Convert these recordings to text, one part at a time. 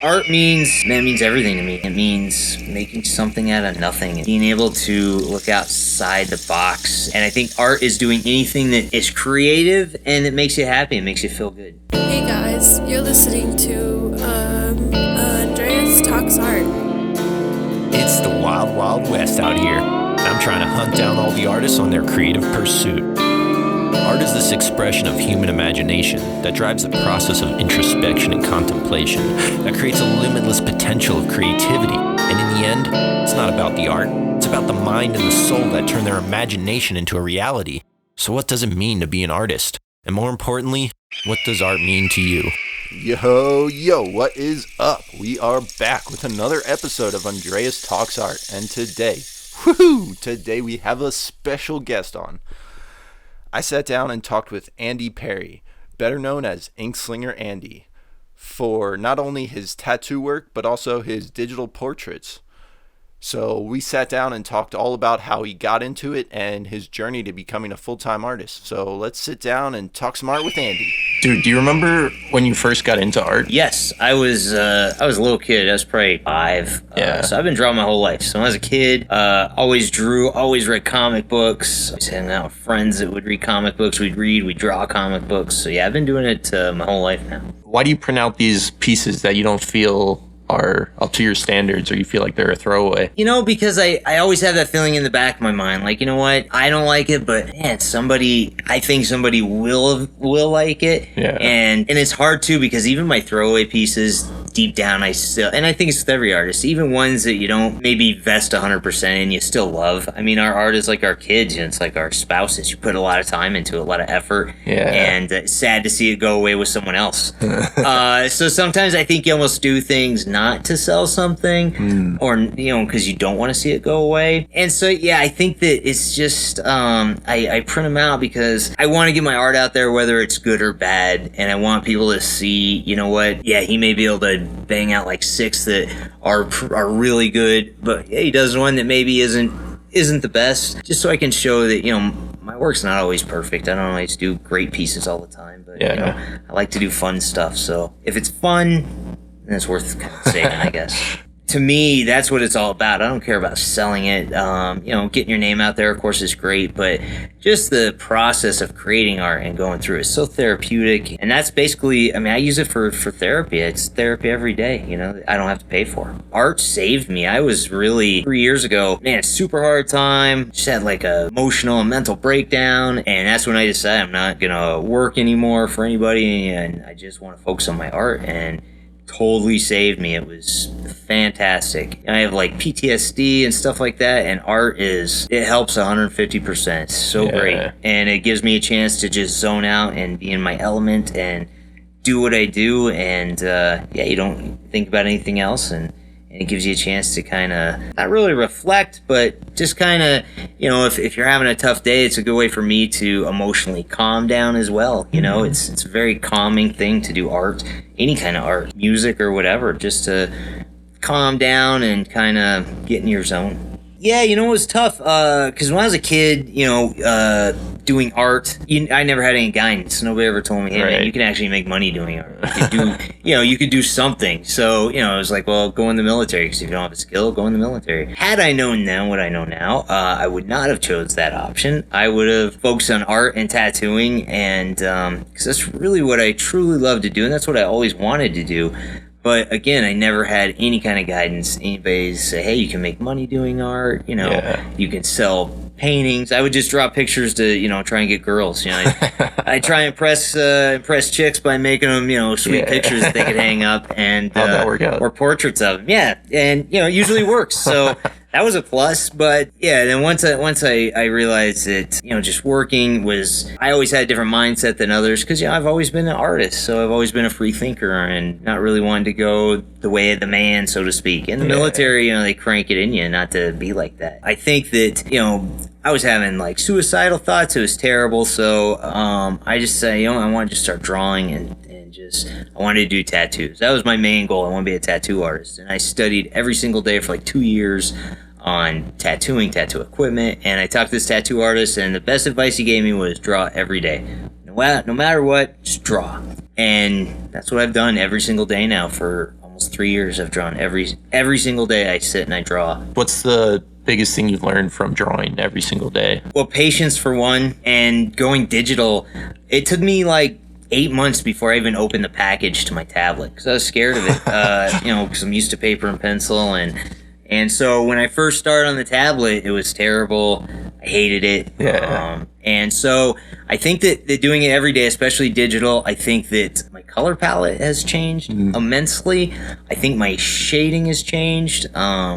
Art means everything to me. It means making something out of nothing, being able to look outside the box. And I think art is doing anything that is creative and it makes you happy, it makes you feel good. Hey guys, you're listening to Andreas Talks Art. It's the wild, wild west out here. I'm trying to hunt down all the artists on their creative pursuit. Art is this expression of human imagination that drives the process of introspection and contemplation, that creates a limitless potential of creativity. And in the end, it's not about the art, it's about the mind and the soul that turn their imagination into a reality. So what does it mean to be an artist? And more importantly, what does art mean to you? Yo, what is up? We are back with another episode of Andreas Talks Art, and today we have a special guest on. I sat down and talked with Andy Perry, better known as Inkslinger Andy, for not only his tattoo work, but also his digital portraits. So we sat down and talked all about how he got into it and his journey to becoming a full-time artist. So let's sit down and talk some art with Andy. Dude, do you remember when you first got into art? Yes, I was a little kid. I was probably 5. Yeah. So I've been drawing my whole life. So when I was a kid, always drew, always read comic books. Always hanging out with friends that would read comic books. We'd draw comic books. So yeah, I've been doing it my whole life now. Why do you print out these pieces that you don't feel are up to your standards, or you feel like they're a throwaway? You know, because I always have that feeling in the back of my mind, like, you know what, I don't like it, but man, I think somebody will like it. Yeah. And it's hard too, because even my throwaway pieces, deep down, and I think it's with every artist, even ones that you don't maybe vest 100% in, you still love. I mean, our art is like our kids, and it's like our spouses. You put a lot of time into it, a lot of effort. Yeah. And it's sad to see it go away with someone else. So sometimes I think you almost do things not to sell something, or, you know, because you don't want to see it go away. And so, yeah, I think that it's just, I print them out because I want to get my art out there, whether it's good or bad, and I want people to see, you know what, yeah, he may be able to bang out like 6 that are really good, but yeah, he does one that maybe isn't the best, just so I can show that, you know, my work's not always perfect. I don't always do great pieces all the time, but yeah, you know, I like to do fun stuff. So if it's fun, then it's worth kind of saying, I guess. To me, that's what it's all about. I don't care about selling it. You know, getting your name out there, of course, is great, but just the process of creating art and going through it is so therapeutic. And that's basically, I mean, I use it for therapy. It's therapy every day, you know, I don't have to pay for. Art saved me. I was really, 3 years ago, man, super hard time. Just had like a emotional and mental breakdown. And that's when I decided I'm not going to work anymore for anybody. And I just want to focus on my art, and totally saved me. It was fantastic. I have like PTSD and stuff like that, and art it helps 150%. It's so great. And it gives me a chance to just zone out and be in my element and do what I do, and yeah, you don't think about anything else, and it gives you a chance to kind of not really reflect, but just kind of, you know, if you're having a tough day, it's a good way for me to emotionally calm down as well. You know, it's a very calming thing to do art, any kind of art, music or whatever, just to calm down and kind of get in your zone. Yeah, you know, it was tough because when I was a kid, you know, doing art, I never had any guidance. Nobody ever told me, hey, man, you can actually make money doing art. You could do, you know, you could do something. So, you know, I was like, well, go in the military, because if you don't have a skill, go in the military. Had I known then what I know now, I would not have chose that option. I would have focused on art and tattooing, and because that's really what I truly love to do, and that's what I always wanted to do. But again, I never had any kind of guidance. Anybody say, hey, you can make money doing art, you know, you can sell paintings. I would just draw pictures to, you know, try and get girls. You know, I try and impress chicks by making them, you know, sweet pictures that they could hang up, and how'd that work out? Or portraits of them. Yeah, and you know, it usually works. So that was a plus. But yeah, then once I realized that, you know, just working was, I always had a different mindset than others, because, you know, I've always been an artist, so I've always been a free thinker and not really wanted to go the way of the man, so to speak. In the military, you know, they crank it in you not to be like that. I think that, you know, I was having like suicidal thoughts. It was terrible. So I just said, you know, I wanted to start drawing, and I wanted to do tattoos. That was my main goal. I want to be a tattoo artist. And I studied every single day for like 2 years on tattooing, tattoo equipment. And I talked to this tattoo artist, and the best advice he gave me was draw every day. No matter what, just draw. And that's what I've done every single day now for almost almost 3 years I've drawn. Every single day I sit and I draw. What's the biggest thing you've learned from drawing every single day? Well, patience for one, and going digital. It took me like 8 months before I even opened the package to my tablet because I was scared of it. Because I'm used to paper and pencil, and so when I first started on the tablet, it was terrible. I hated it. Yeah. And so I think that doing it every day, especially digital, I think that my color palette has changed immensely. I think my shading has changed.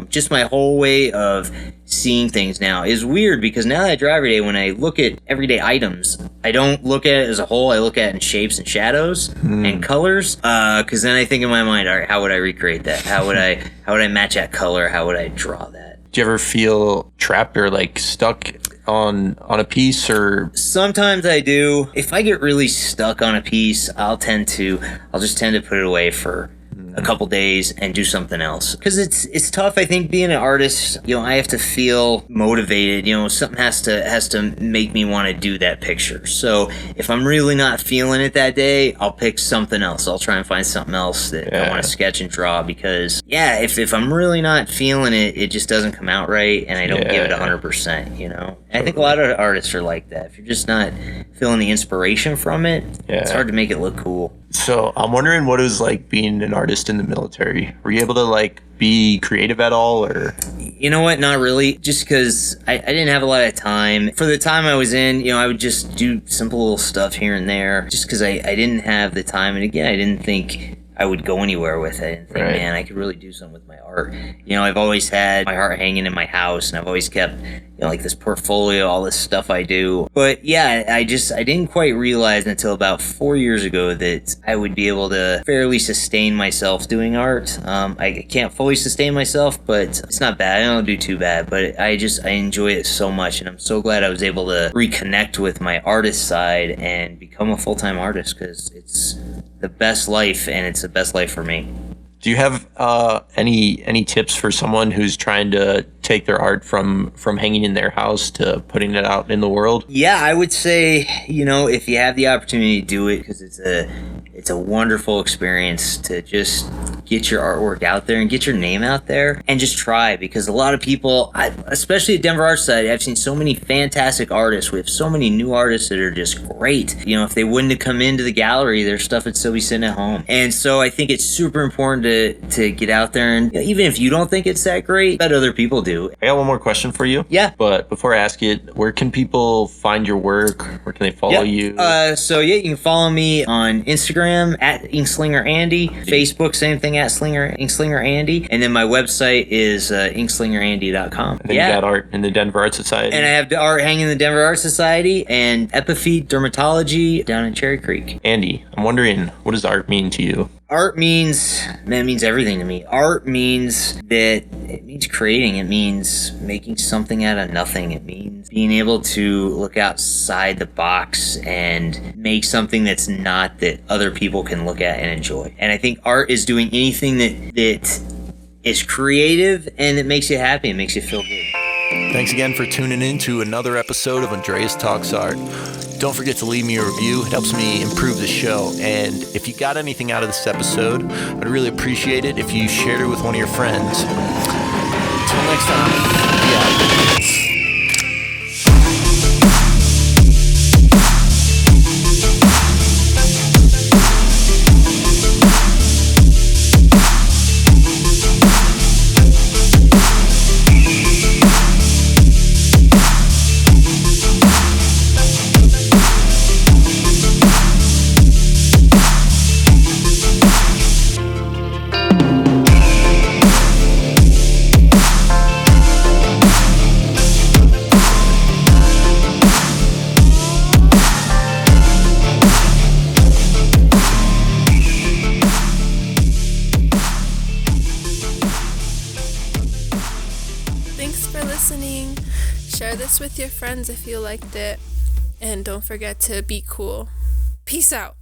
Just my whole way of seeing things now is weird because now that I draw every day, when I look at everyday items, I don't look at it as a whole. I look at it in shapes and shadows and colors. Because then I think in my mind, all right, how would I recreate that? How would I match that color? How would I draw that? Do you ever feel trapped or like stuck on a piece? Or sometimes I do. If I get really stuck on a piece, I'll just tend to put it away for a couple days and do something else, because it's tough. I think being an artist, I have to feel motivated. Something has to make me want to do that picture. So if I'm really not feeling it that day, I'll pick something else. I'll try and find something else that I want to sketch and draw, because if I'm really not feeling it, it just doesn't come out right, and I don't give it 100%. I think a lot of artists are like that. If you're just not feeling the inspiration from it, it's hard to make it look cool. So I'm wondering what it was like being an artist in the military. Were you able to like be creative at all, or? You know what? Not really. Just because I didn't have a lot of time. For the time I was in, I would just do simple little stuff here and there, just because I didn't have the time. And again, I didn't think I would go anywhere with it. I didn't think, man, I could really do something with my art. I've always had my art hanging in my house, and I've always kept, like this portfolio, all this stuff I do. But yeah, I didn't quite realize until about 4 years ago that I would be able to fairly sustain myself doing art. I can't fully sustain myself, but it's not bad. I don't do too bad, but I enjoy it so much, and I'm so glad I was able to reconnect with my artist side and become a full-time artist, because it's the best life, and it's the best life for me. Do you have any tips for someone who's trying to take their art from hanging in their house to putting it out in the world? Yeah, I would say, if you have the opportunity to do it, because it's a wonderful experience to just get your artwork out there and get your name out there and just try. Because a lot of people, especially at Denver Art Society, I've seen so many fantastic artists. We have so many new artists that are just great. If they wouldn't have come into the gallery, their stuff would still be sitting at home. And so I think it's super important to get out there, and even if you don't think it's that great, but other people do. I got one more question for you. Yeah. But before I ask it, where can people find your work? Where can they follow you? You can follow me on Instagram at Inkslinger Andy, Facebook, same thing, at Inkslinger Andy, and then my website is inkslingerandy.com. And then you got art in the Denver Art Society. And I have art hanging in the Denver Art Society and Epiphy Dermatology down in Cherry Creek. Andy, I'm wondering, what does art mean to you? Art means everything to me. Art means creating. It means making something out of nothing. It means being able to look outside the box and make something that's not, that other people can look at and enjoy. And I think art is doing anything that is creative and that makes you happy and makes you feel good. Thanks again for tuning in to another episode of Andreas Talks Art. Don't forget to leave me a review. It helps me improve the show. And if you got anything out of this episode, I'd really appreciate it if you shared it with one of your friends. Until next time, yeah. Share this with your friends if you liked it. And don't forget to be cool. Peace out.